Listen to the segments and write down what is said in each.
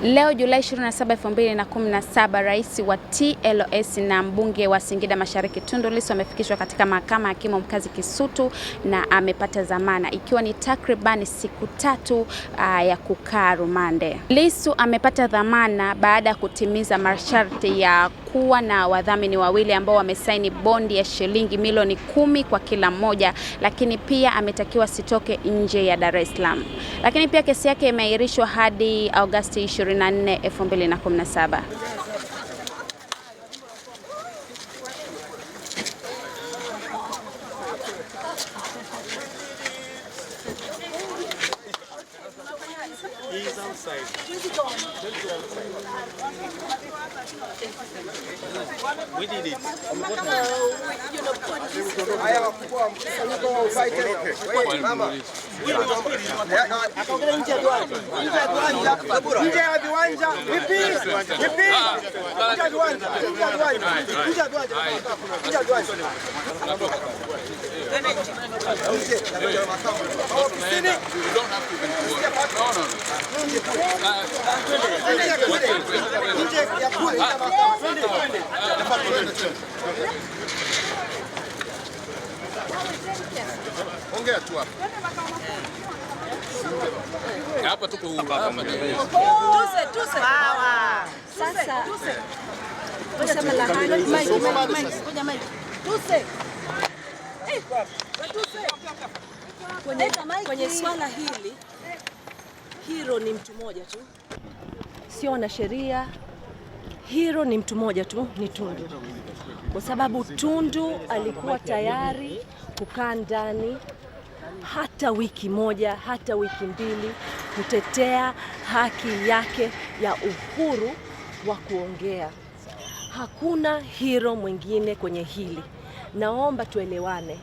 Leo Julai 27, 2017, rais wa TLS na mbunge wa Singida Mashariki Tundu Lissu amefikishwa katika mahakama ya hakimu mkazi Kisutu na amepata dhamana ikiwa ni takribani siku 3 ya kukaa rumande. Lissu amepata dhamana baada ya kutimiza masharti ya kuwa na wadhamini wawili ambao wamesaini bondi ya shilingi milioni 10 kwa kila mmoja, lakini pia ametakiwa sitoke nje ya Dar es Salaam. Lakini pia kesi yake imeahirishwa hadi Agosti 24, 2017. He's outside. We did it. Ongea tu hapa. Hapa tuko hapa. Tuse. Sawa. Sasa. Kusema la Mike. Tuse. Kwenye swala hili, hero ni mtu mmoja tu, sio na sheria. Hero ni mtu mmoja tu, ni Tundu, kwa sababu Tundu alikuwa tayari kukaa ndani hata wiki moja, hata wiki mbili, kutetea haki yake ya uhuru wa kuongea. Hakuna hero mwingine kwenye hili. Naomba tuelewane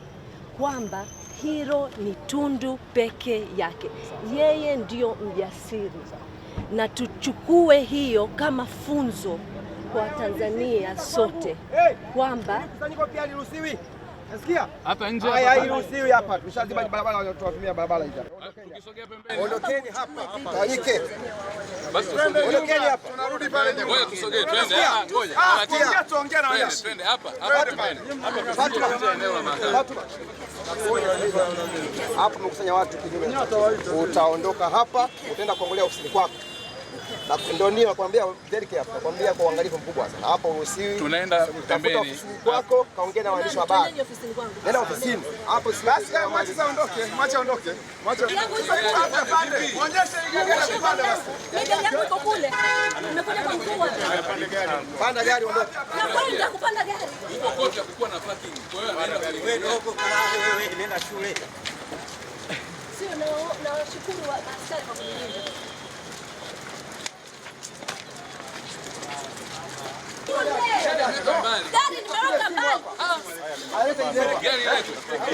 kwamba hero ni Tundu peke yake. Yeye ndio mjasiri, na tuchukue hiyo kama funzo kwa Tanzania sote kwamba nasikia hapa nje hapa hairuhusiwi hapa. Tushaziba barabara, watu watumia barabara hizo. Tukisogea pembeni. Ondokeni hapa. Tawanyike. Basi ondokeni hapa. Tunarudi pale. Ngoja tusogee, twende. Ngoja. Tuongea na wewe. Twende hapa. Hapa pembeni. Hapa tunaanzia eneo la mahakama. Hapo mkusanya watu kinyume. Utaondoka hapa, utaenda kuangalia ofisini kwako. Na ndio nini nakwambia, very careful, nakwambia kwa uangalifu mkubwa sana. Hapo usiwi. Tunaenda pembeni kwako, kaongea na waandishi wa habari. Nenda ofisini. Hapo si basi, mwache aondoke, mwache aondoke. Mwache. Muonyeshe gari ya kupanda basi. Gari yako iko kule. Nimekuja kwa mkuu hapa. Panda gari ondoke. Nakwenda kupanda gari. Uko kote hakukuwa na parking. Kwa hiyo anaenda gari. Wewe huko kalale, wewe nenda shule. Sio na shukuru wa askari kwa kulinda.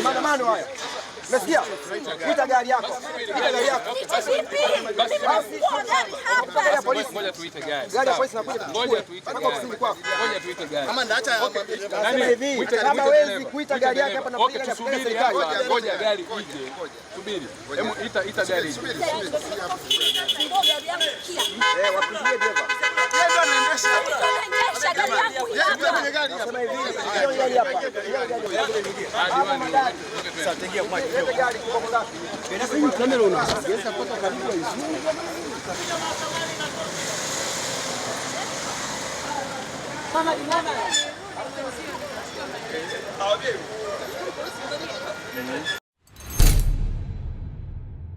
Maandamano haya. Umesikia? Kuita gari yako. Kuita gari yako. Gari ya polisi. Ngoja tuite gari. Gari ya polisi inakuja. Ngoja tuite gari. Ngoja tuite gari. Kama ndaacha nani hivi? Kama hawezi kuita gari yake hapa na kupiga gari ya serikali. Ngoja gari ije. Subiri. Hebu ita gari ije. Wapigie dereva. Yeye ndo anaendesha. Gari yangu hapa. Kwenye gari hapa. Sema hivi. Hiyo gari hapa. Sasa tegea maji. Gari kwa ngapi? Hii kamera unasogeza mpaka karibu izungu. Mama dinana.